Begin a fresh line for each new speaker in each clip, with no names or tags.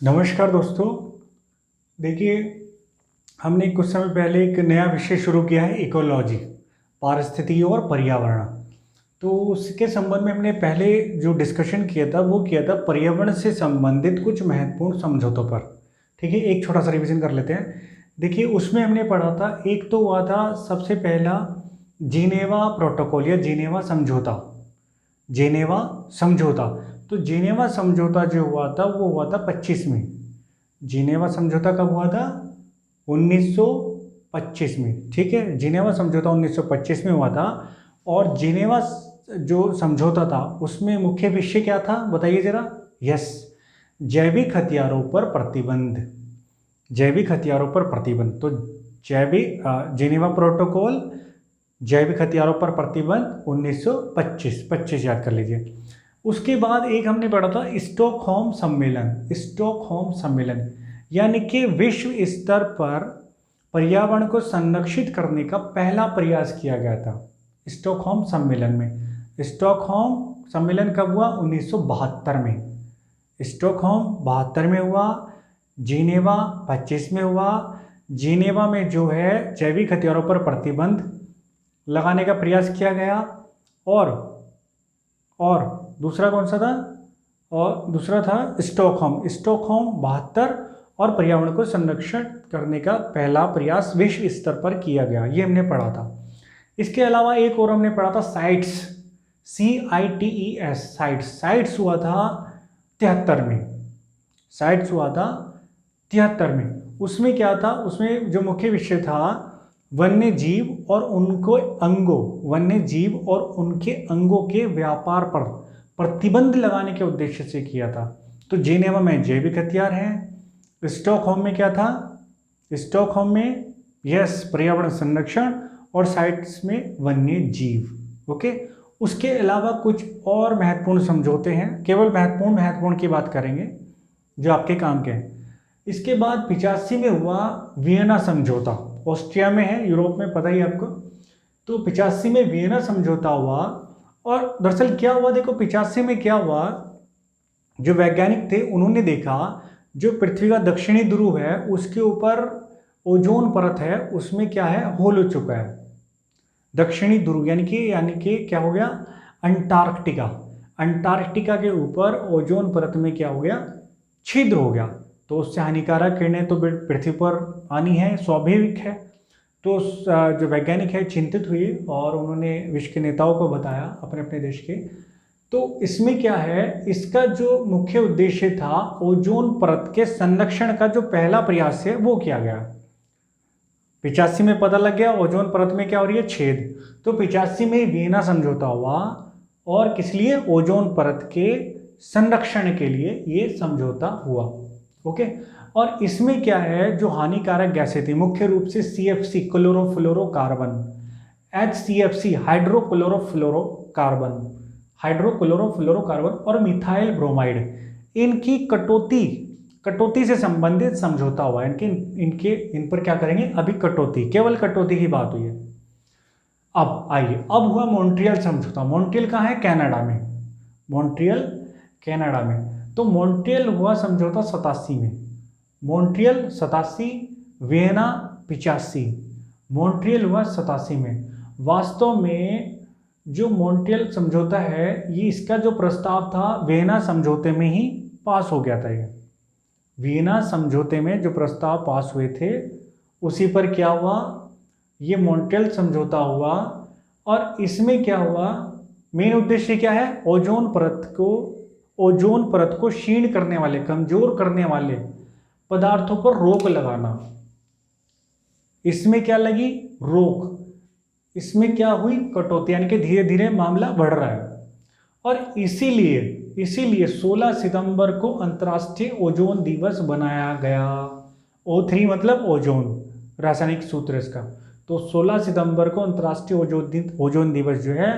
नमस्कार दोस्तों। देखिए, हमने कुछ समय पहले एक नया विषय शुरू किया है, इकोलॉजी, पारिस्थितिकी और पर्यावरण। तो उसके संबंध में हमने पहले जो डिस्कशन किया था वो किया था पर्यावरण से संबंधित कुछ महत्वपूर्ण समझौतों पर। ठीक है, एक छोटा सा रिवीजन कर लेते हैं। देखिए, उसमें हमने पढ़ा था, एक तो हुआ था सबसे पहला जिनेवा प्रोटोकॉल या जिनेवा समझौता। जेनेवा समझौता। तो जेनेवा समझौता जो हुआ था वो हुआ था 25 में। जिनेवा समझौता कब हुआ था? 1925 में। ठीक है, जिनेवा समझौता 1925 में हुआ था। और जिनेवा जो समझौता था उसमें मुख्य विषय क्या था, बताइए जरा। यस, जैविक हथियारों पर प्रतिबंध। जैविक हथियारों पर प्रतिबंध। तो जैविक जिनेवा प्रोटोकॉल, जैविक हथियारों पर प्रतिबंध 1925, 25 याद कर लीजिए। उसके बाद एक हमने पढ़ा था स्टॉकहोम सम्मेलन। स्टॉकहोम सम्मेलन यानी कि विश्व स्तर पर पर्यावरण को संरक्षित करने का पहला प्रयास किया गया था स्टॉकहोम सम्मेलन में। स्टॉकहोम सम्मेलन कब हुआ? 1972 में। स्टॉकहोम 72 में हुआ। जिनेवा 25 में हुआ। जिनेवा में जो है जैविक हथियारों पर प्रतिबंध लगाने का प्रयास किया गया। और और दूसरा कौन सा था? और दूसरा था स्टॉकहोम। स्टॉकहोम 72 और पर्यावरण को संरक्षण करने का पहला प्रयास विश्व स्तर पर किया गया, ये हमने पढ़ा था। इसके अलावा एक और हमने पढ़ा था साइट्स, CITES, साइट्स। साइट्स हुआ था 73 में। साइट्स हुआ था 73 में। उसमें क्या था? उसमें जो मुख्य विषय था वन्य जीव और उनको अंगों, वन्य जीव और उनके अंगों के व्यापार पर प्रतिबंध लगाने के उद्देश्य से किया था। तो जेनेवा में जैविक हथियार हैं। स्टॉकहोम में क्या था? स्टॉकहोम में यस, पर्यावरण संरक्षण। और साइट्स में वन्य जीव। ओके। उसके अलावा कुछ और महत्वपूर्ण समझौते हैं, केवल महत्वपूर्ण की बात करेंगे जो आपके काम के हैं। इसके बाद 85 में हुआ वियना समझौता। ऑस्ट्रिया में है, यूरोप में, पता ही आपको। तो 85 में वियना समझौता हुआ। और दरअसल क्या हुआ, देखो 85 में क्या हुआ, जो वैज्ञानिक थे उन्होंने देखा जो पृथ्वी का दक्षिणी ध्रुव है उसके ऊपर ओजोन परत है, उसमें क्या है, होल हो चुका है। दक्षिणी ध्रुव यानी कि क्या हो गया? अंटार्कटिका। अंटार्कटिका के ऊपर ओजोन परत में क्या हो गया? छिद्र हो गया। तो उससे हानिकारक किरणें तो पृथ्वी पर आनी है, स्वाभाविक है। तो जो वैज्ञानिक है चिंतित हुए और उन्होंने विश्व के नेताओं को बताया, अपने अपने देश के। तो इसमें क्या है, इसका जो मुख्य उद्देश्य था ओजोन परत के संरक्षण का जो पहला प्रयास है वो किया गया। 85 में पता लग गया ओजोन परत में क्या हो रही है, छेद। तो 85 में वियना समझौता हुआ। और किस लिए? ओजोन परत के संरक्षण के लिए ये समझौता हुआ। ओके। और इसमें क्या है, जो हानिकारक गैसें थी मुख्य रूप से CFC, chlorofluorocarbon, HCFC, hydrochlorofluorocarbon, hydrochlorofluorocarbon और मिथाइल ब्रोमाइड, इनकी कटौती से संबंधित समझौता हुआ। इन पर क्या करेंगे अभी? कटौती, केवल कटौती की बात हुई है। अब आइए, अब हुआ मॉन्ट्रियल समझौता। मॉन्ट्रियल कहाँ है? कनाडा में। मॉन्ट्रियल कनाडा में। तो मॉन्ट्रियल हुआ समझौता 87 में। Montreal 87, Vienna 85। मॉन्ट्रियल हुआ 87 में। वास्तव में जो मॉन्ट्रियल समझौता है ये, इसका जो प्रस्ताव था वियना समझौते में ही पास हो गया था। ये वियना समझौते में जो प्रस्ताव पास हुए थे उसी पर क्या हुआ, ये मॉन्ट्रियल समझौता हुआ। और इसमें क्या हुआ, मेन उद्देश्य क्या है? ओजोन परत को क्षीण करने वाले, कमजोर करने वाले पदार्थों पर रोक लगाना। इसमें क्या लगी? रोक। इसमें क्या हुई? कटौती, यानी कि धीरे धीरे मामला बढ़ रहा है। और इसीलिए 16 सितंबर को अंतर्राष्ट्रीय ओजोन दिवस बनाया गया। O3 मतलब ओजोन, रासायनिक सूत्र इसका। तो 16 सितंबर को अंतर्राष्ट्रीय ओजोन दिवस जो है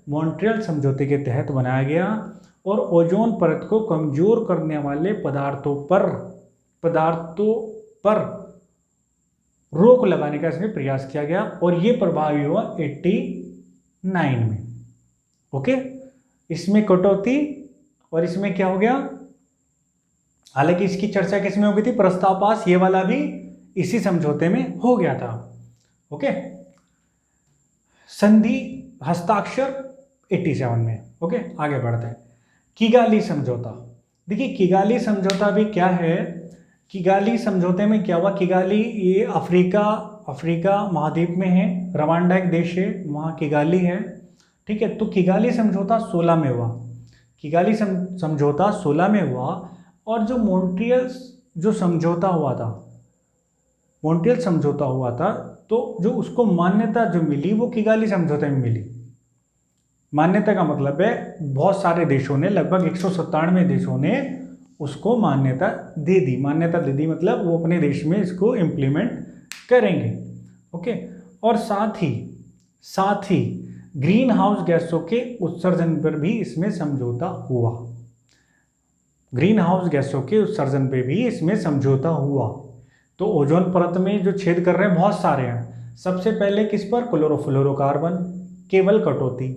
मॉन्ट्रियल समझौते के तहत बनाया गया। और ओजोन परत को कमजोर करने वाले पदार्थों पर रोक लगाने का इसमें प्रयास किया गया। और ये प्रभावी हुआ 89 में। ओके। इसमें कटौती और इसमें क्या हो गया? हालांकि इसकी चर्चा किसमें हो गई थी, प्रस्ताव पास ये वाला भी इसी समझौते में हो गया था। ओके, संधि हस्ताक्षर 87 में। ओके, आगे बढ़ते हैं। किगाली समझौता। देखिए किगाली समझौता भी क्या है, किगाली समझौते में क्या हुआ, किगाली ये अफ्रीका महाद्वीप में है, रवांडा एक देश है, वहाँ किगाली है। ठीक है, तो किगाली समझौता 16 में हुआ, किगाली समझौता 16 में हुआ। और जो मॉन्ट्रियल जो समझौता हुआ था, मॉन्ट्रियल समझौता हुआ था, तो जो उसको मान्यता जो मिली वो किगाली समझौते में मिली। मान्यता का मतलब है बहुत सारे देशों ने, लगभग 197 देशों ने उसको मान्यता दे दी। मान्यता दे दी मतलब वो अपने देश में इसको इम्प्लीमेंट करेंगे। ओके, और साथ ही ग्रीन हाउस गैसों के उत्सर्जन पर भी इसमें समझौता हुआ। ग्रीन हाउस गैसों के उत्सर्जन पे भी इसमें समझौता हुआ। तो ओजोन परत में जो छेद कर रहे हैं बहुत सारे हैं। सबसे पहले किस पर, क्लोरोफ्लोरोकार्बन, केवल कटौती।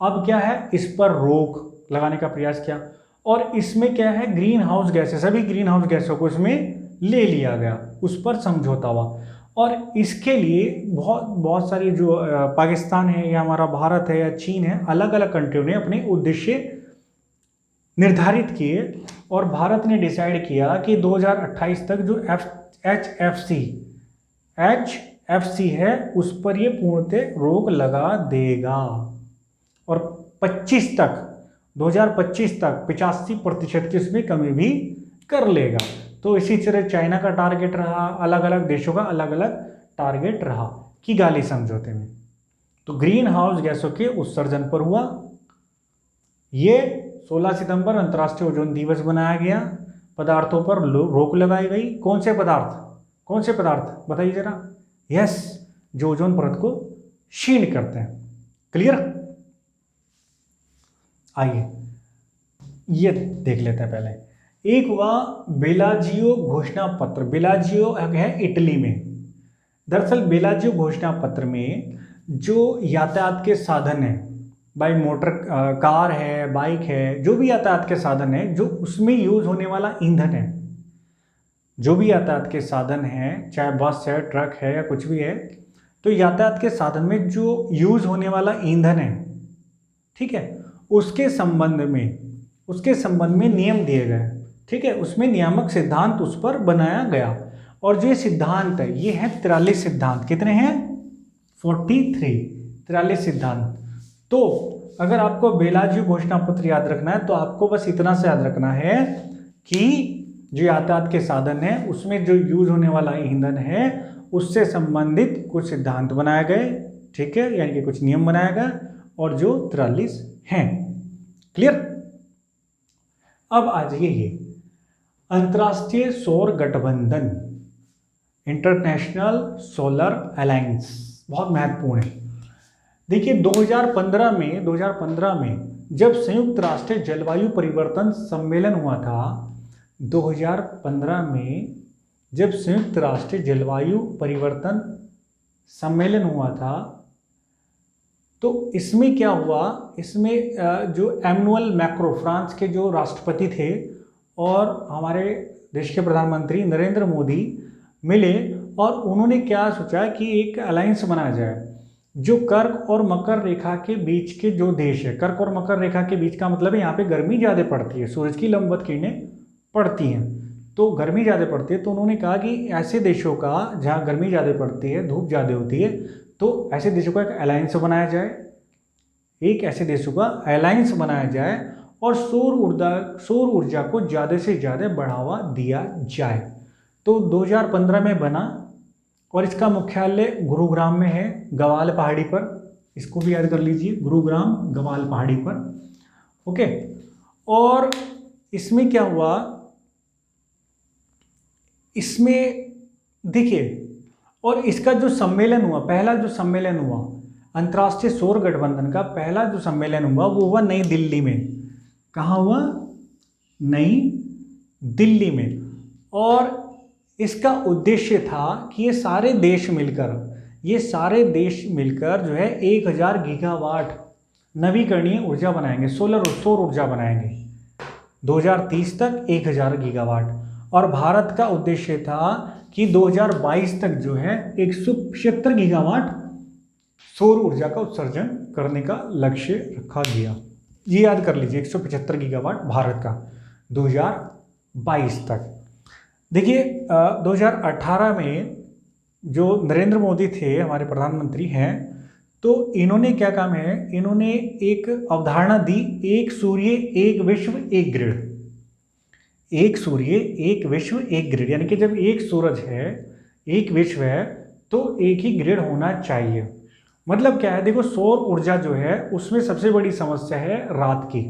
अब क्या है, इस पर रोक लगाने का प्रयास किया। और इसमें क्या है, ग्रीन हाउस गैसें, सभी ग्रीन हाउस गैसों को इसमें ले लिया गया, उस पर समझौता हुआ। और इसके लिए बहुत सारी जो पाकिस्तान है या हमारा भारत है या चीन है, अलग अलग कंट्रियों ने अपने उद्देश्य निर्धारित किए। और भारत ने डिसाइड किया कि 2028 तक जो HFC है उस पर ये पूर्णतः रोक लगा देगा। और 2025 तक 85% की उसमें कमी भी कर लेगा। तो इसी तरह चाइना का टारगेट रहा, अलग अलग देशों का अलग अलग टारगेट रहा किगाली समझौते में। तो ग्रीन हाउस गैसों के उत्सर्जन पर हुआ ये 16 सितंबर अंतर्राष्ट्रीय ओजोन दिवस बनाया गया। पदार्थों पर रोक लगाई गई। कौन से पदार्थ बताइए जरा। यस, जो ओजोन परत को क्षीण करते हैं। क्लियर, आइए ये देख लेते हैं। पहले एक हुआ बेलाजियो घोषणा पत्र। बेलाजियो है इटली में। दरअसल बेलाजियो घोषणा पत्र में जो यातायात के साधन है, बाई मोटर कार है, बाइक है, जो भी यातायात के साधन है, जो उसमें यूज होने वाला ईंधन है, जो भी यातायात के साधन है, चाहे बस है, ट्रक है या कुछ भी है, तो यातायात के साधन में जो यूज होने वाला ईंधन है, ठीक है, उसके संबंध में नियम दिए गए। ठीक है, उसमें नियामक सिद्धांत उस पर बनाया गया। और जो ये सिद्धांत है ये है 43 सिद्धांत। कितने हैं, 43 सिद्धांत। तो अगर आपको बेलाजियो घोषणा पत्र याद रखना है तो आपको बस इतना से याद रखना है कि जो यातायात के साधन है उसमें जो यूज होने वाला ईंधन है उससे संबंधित कुछ सिद्धांत बनाए गए। ठीक है, यानी कि कुछ नियम बनाया गया और जो 43 हैं। क्लियर। अब आ जाइए ये अंतर्राष्ट्रीय सौर गठबंधन, इंटरनेशनल सोलर अलायंस, बहुत महत्वपूर्ण है। देखिए 2015 में जब संयुक्त राष्ट्र जलवायु परिवर्तन सम्मेलन हुआ था, 2015 में जब संयुक्त राष्ट्र जलवायु परिवर्तन सम्मेलन हुआ था, तो इसमें क्या हुआ, इसमें जो एमनुअल मैक्रो फ्रांस के जो राष्ट्रपति थे और हमारे देश के प्रधानमंत्री नरेंद्र मोदी मिले और उन्होंने क्या सोचा कि एक अलायंस बनाया जाए जो कर्क और मकर रेखा के बीच के जो देश है, कर्क और मकर रेखा के बीच का मतलब है यहाँ पे गर्मी ज़्यादा पड़ती है, सूरज की लंबवत किरणें पड़ती हैं, तो गर्मी ज़्यादा पड़ती है। तो उन्होंने कहा कि ऐसे देशों का जहाँ गर्मी ज़्यादा पड़ती है, धूप ज़्यादा होती है, तो ऐसे देशों का एक अलायंस बनाया जाए, एक ऐसे देशों का अलायंस बनाया जाए और सौर ऊर्जा को ज़्यादा से ज़्यादा बढ़ावा दिया जाए। तो 2015 में बना और इसका मुख्यालय गुरुग्राम में है, गवाल पहाड़ी पर। इसको भी याद कर लीजिए, गुरुग्राम गवाल पहाड़ी पर। ओके, और इसमें क्या हुआ, इसमें देखिए, और इसका जो सम्मेलन हुआ, पहला जो सम्मेलन हुआ अंतर्राष्ट्रीय सौर गठबंधन का पहला जो सम्मेलन हुआ वो हुआ नई दिल्ली में। कहाँ हुआ, नई दिल्ली में। और इसका उद्देश्य था कि ये सारे देश मिलकर जो है 1000 गीगावाट नवीकरणीय ऊर्जा बनाएंगे, सौर ऊर्जा बनाएंगे। 2030 तक 1000 गीगावाट। और भारत का उद्देश्य था कि 2022 तक जो है 175 गीगावाट सौर ऊर्जा का उत्सर्जन करने का लक्ष्य रखा गया। ये याद कर लीजिए, 175 गीगावाट भारत का 2022 तक। देखिए 2018 में जो नरेंद्र मोदी थे हमारे प्रधानमंत्री हैं, तो इन्होंने क्या काम है, इन्होंने एक अवधारणा दी, एक सूर्य एक विश्व एक ग्रिड। एक सूर्य एक विश्व एक ग्रिड, यानी कि जब एक सूरज है एक विश्व है तो एक ही ग्रिड होना चाहिए। मतलब क्या है, देखो सौर ऊर्जा जो है उसमें सबसे बड़ी समस्या है रात की।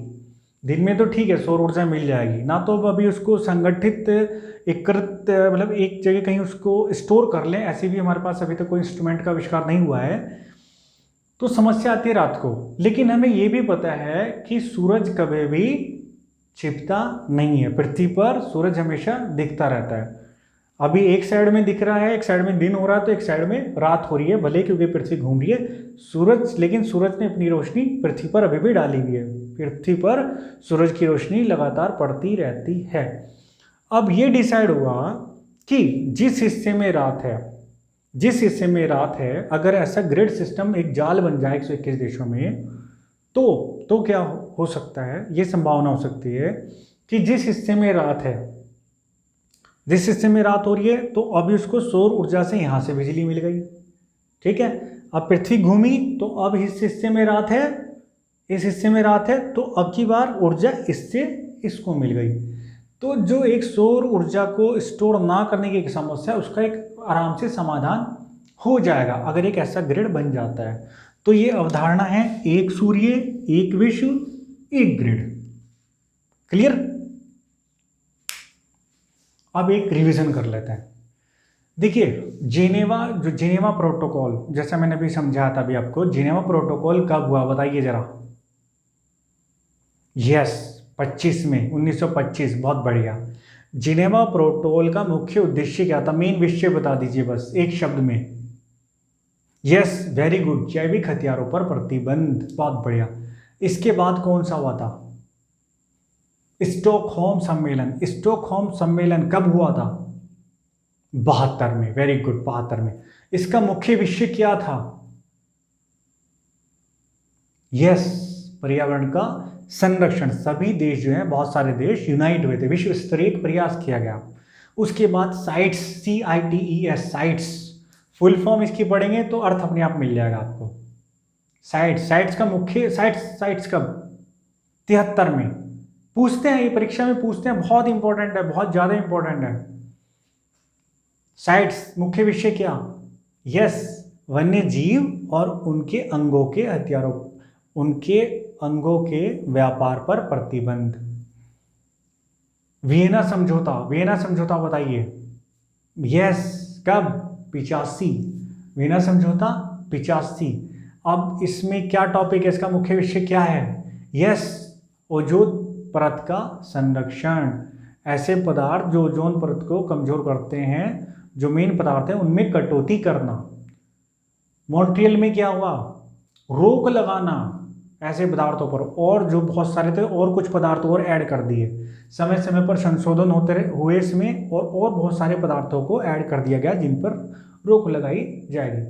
दिन में तो ठीक है सौर ऊर्जा मिल जाएगी ना, तो अभी उसको संगठित एकत्रित मतलब एक जगह कहीं उसको स्टोर कर लें, ऐसे भी हमारे पास अभी तक कोई इंस्ट्रूमेंट का आविष्कार नहीं हुआ है, तो समस्या आती है रात को। लेकिन हमें ये भी पता है कि सूरज कभी भी छिपता नहीं है, पृथ्वी पर सूरज हमेशा दिखता रहता है। अभी एक साइड में दिख रहा है, एक साइड में दिन हो रहा है, तो एक साइड में रात हो रही है, भले क्योंकि पृथ्वी घूम रही है सूरज, लेकिन सूरज ने अपनी रोशनी पृथ्वी पर अभी भी डाली हुई है। पृथ्वी पर सूरज की रोशनी लगातार पड़ती रहती है। अब ये डिसाइड हुआ कि जिस हिस्से में रात है, जिस हिस्से में रात है, अगर ऐसा ग्रिड सिस्टम एक जाल बन जाए 121 देशों में, तो क्या हो सकता है, ये संभावना हो सकती है कि जिस हिस्से में रात है, जिस हिस्से में रात हो रही है, तो अभी उसको सौर ऊर्जा से यहां से बिजली मिल गई, ठीक है। अब पृथ्वी घूमी तो अब इस हिस्से में रात है, इस हिस्से में रात है, तो अब की बार ऊर्जा इससे इसको मिल गई। तो जो एक सौर ऊर्जा को स्टोर ना करने की एक समस्या, उसका एक आराम से समाधान हो जाएगा अगर एक ऐसा ग्रिड बन जाता है। तो ये अवधारणा है एक सूर्य एक विश्व एक ग्रिड। क्लियर? अब एक रिवीजन कर लेते हैं। देखिए जेनेवा प्रोटोकॉल, जैसा मैंने अभी समझाया था अभी आपको, जेनेवा प्रोटोकॉल कब हुआ बताइए जरा। यस 25 में 1925, बहुत बढ़िया। जिनेवा प्रोटोकॉल का मुख्य उद्देश्य क्या था, मेन विषय बता दीजिए बस एक शब्द में। यस वेरी गुड, जैविक हथियारों पर प्रतिबंध, बहुत बढ़िया। इसके बाद कौन सा हुआ था, स्टॉकहोम सम्मेलन। स्टॉकहोम सम्मेलन कब हुआ था, 72 में, वेरी गुड 72 में। इसका मुख्य विषय क्या था, यस पर्यावरण का संरक्षण। सभी देश जो हैं, बहुत सारे देश यूनाइट हुए थे, विश्व स्तरीय प्रयास किया गया। उसके बाद sites, CITES, sites, full form इसकी पढ़ेंगे तो अर्थ अपने आप मिल जाएगा आपको। साइट्स का मुख्य, साइट्स कब, 73 में। पूछते हैं, ये परीक्षा में पूछते हैं, बहुत इंपॉर्टेंट है, बहुत ज्यादा इंपॉर्टेंट है। साइट्स मुख्य विषय क्या, यस वन्य जीव और उनके अंगों के हथियारों, उनके अंगों के व्यापार पर प्रतिबंध। वियना समझौता, वियना समझौता बताइए। यस कब, 85, वियना समझौता 85। अब इसमें क्या टॉपिक है, इसका मुख्य विषय क्या है, यस ओजोन परत का संरक्षण। ऐसे पदार्थ जो ओजोन परत को कमजोर करते हैं, जो मेन पदार्थ है उनमें कटौती करना। मॉन्ट्रियल में क्या हुआ, रोक लगाना ऐसे पदार्थों पर, और जो बहुत सारे थे और कुछ पदार्थ और ऐड कर दिए। समय समय पर संशोधन होते हुए इसमें और बहुत सारे पदार्थों को ऐड कर दिया गया जिन पर रोक लगाई जाएगी।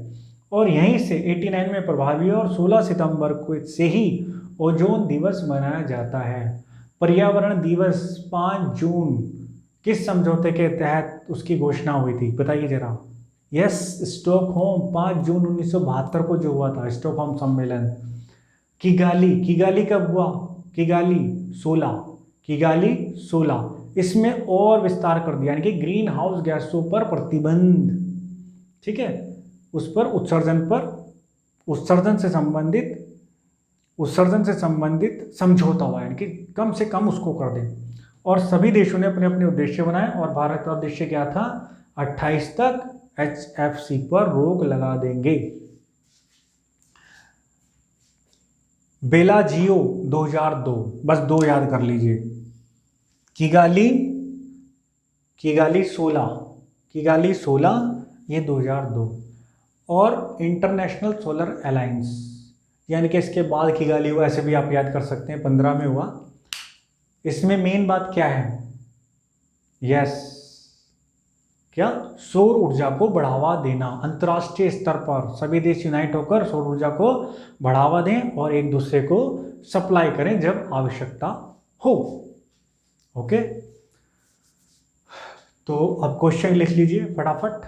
और यहीं से 89 में प्रभावी, और 16 सितंबर को से ही ओजोन दिवस मनाया जाता है। पर्यावरण दिवस 5 जून किस समझौते के तहत उसकी घोषणा हुई थी बताइए जरा। यस स्टॉकहोम, 5 जून 1972 को जो हुआ था स्टॉकहोम सम्मेलन। किगाली कब हुआ, किगाली 16, इसमें और विस्तार कर दिया, यानी कि ग्रीन हाउस गैसों पर प्रतिबंध, ठीक है, उस पर उत्सर्जन से संबंधित समझौता हुआ, यानी कि कम से कम उसको कर दें। और सभी देशों ने अपने अपने उद्देश्य बनाए, और भारत का उद्देश्य क्या था, 28 तक HFC पर रोक लगा देंगे। बेलाजियो 2002, बस 2 याद कर लीजिए। किगाली 16 ये 2002। और इंटरनेशनल सोलर अलायंस, यानी कि इसके बाद किगाली हुआ, ऐसे भी आप याद कर सकते हैं, 15 में हुआ। इसमें मेन बात क्या है? यस, क्या? सौर ऊर्जा को बढ़ावा देना। अंतर्राष्ट्रीय स्तर पर सभी देश यूनाइट होकर सौर ऊर्जा को बढ़ावा दें और एक दूसरे को सप्लाई करें जब आवश्यकता हो। ओके, तो अब क्वेश्चन लिख लीजिए फटाफट।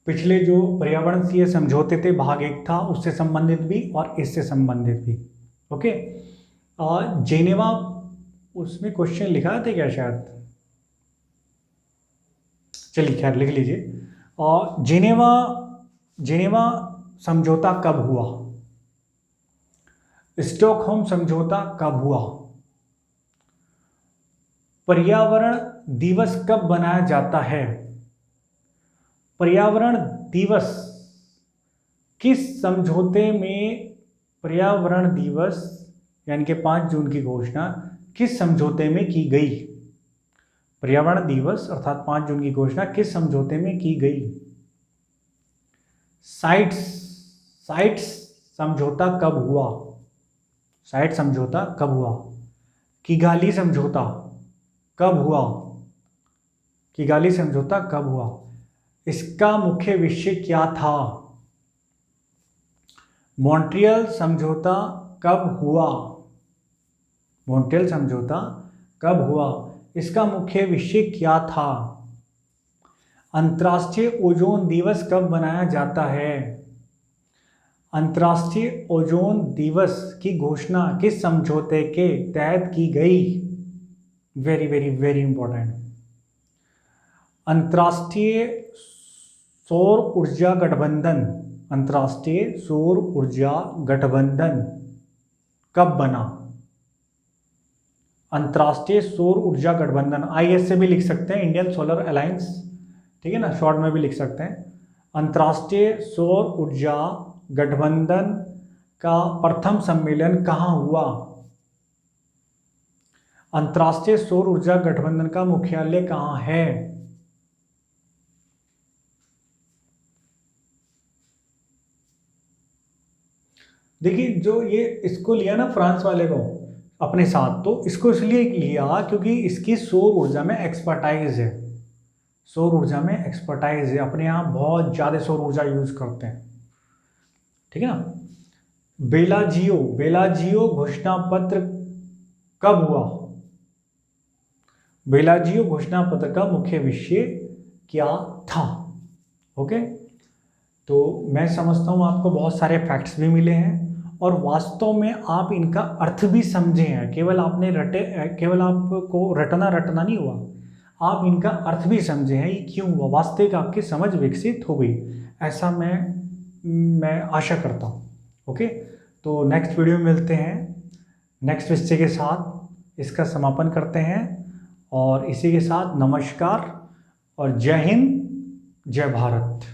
पिछले जो पर्यावरण से समझौते थे, भाग 1 था, उससे संबंधित भी और इससे संबंधित भी। ओके, जेनेवा, उसमें क्वेश्चन लिखा था क्या शायद? चलिए खैर लिख लीजिए। और जेनेवा समझौता कब हुआ? स्टॉकहोम समझौता कब हुआ? पर्यावरण दिवस कब मनाया जाता है? पर्यावरण दिवस किस समझौते में, पर्यावरण दिवस यानी कि 5 जून की घोषणा किस समझौते में की गई? पर्यावरण दिवस अर्थात 5 जून की घोषणा किस समझौते में की गई? साइट्स समझौता कब हुआ? साइट समझौता कब हुआ? किगाली समझौता कब हुआ? किगाली समझौता कब हुआ? इसका मुख्य विषय क्या था? मॉन्ट्रियल समझौता कब हुआ? मॉन्ट्रियल समझौता कब हुआ? इसका मुख्य विषय क्या था? अंतर्राष्ट्रीय ओजोन दिवस कब मनाया जाता है? अंतर्राष्ट्रीय ओजोन दिवस की घोषणा किस समझौते के तहत की गई? Very very very important. अंतर्राष्ट्रीय सौर ऊर्जा गठबंधन, अंतर्राष्ट्रीय सौर ऊर्जा गठबंधन कब बना? अंतर्राष्ट्रीय सौर ऊर्जा गठबंधन, ISA भी लिख सकते हैं, इंडियन सोलर अलायंस, ठीक है ना, शॉर्ट में भी लिख सकते हैं। अंतर्राष्ट्रीय सौर ऊर्जा गठबंधन का प्रथम सम्मेलन कहाँ हुआ? अंतर्राष्ट्रीय सौर ऊर्जा गठबंधन का मुख्यालय कहाँ है? देखिए, जो ये इसको लिया ना फ्रांस वाले को अपने साथ, तो इसको इसलिए लिया क्योंकि इसकी सौर ऊर्जा में एक्सपर्टाइज है। सौर ऊर्जा में एक्सपर्टाइज है, अपने यहाँ बहुत ज़्यादा सौर ऊर्जा यूज करते हैं, ठीक है ना। बेलाजियो घोषणा पत्र कब हुआ? बेलाजियो घोषणा पत्र का मुख्य विषय क्या था? ओके, तो मैं समझता हूँ आपको बहुत सारे फैक्ट्स भी मिले हैं और वास्तव में आप इनका अर्थ भी समझे हैं। केवल आपको रटना नहीं हुआ, आप इनका अर्थ भी समझे हैं, ये क्यों हुआ, वास्तविक आपकी समझ विकसित हो गई, ऐसा मैं आशा करता हूँ। ओके, तो नेक्स्ट वीडियो में मिलते हैं, नेक्स्ट विषय के साथ इसका समापन करते हैं और इसी के साथ नमस्कार और जय हिंद, जय भारत।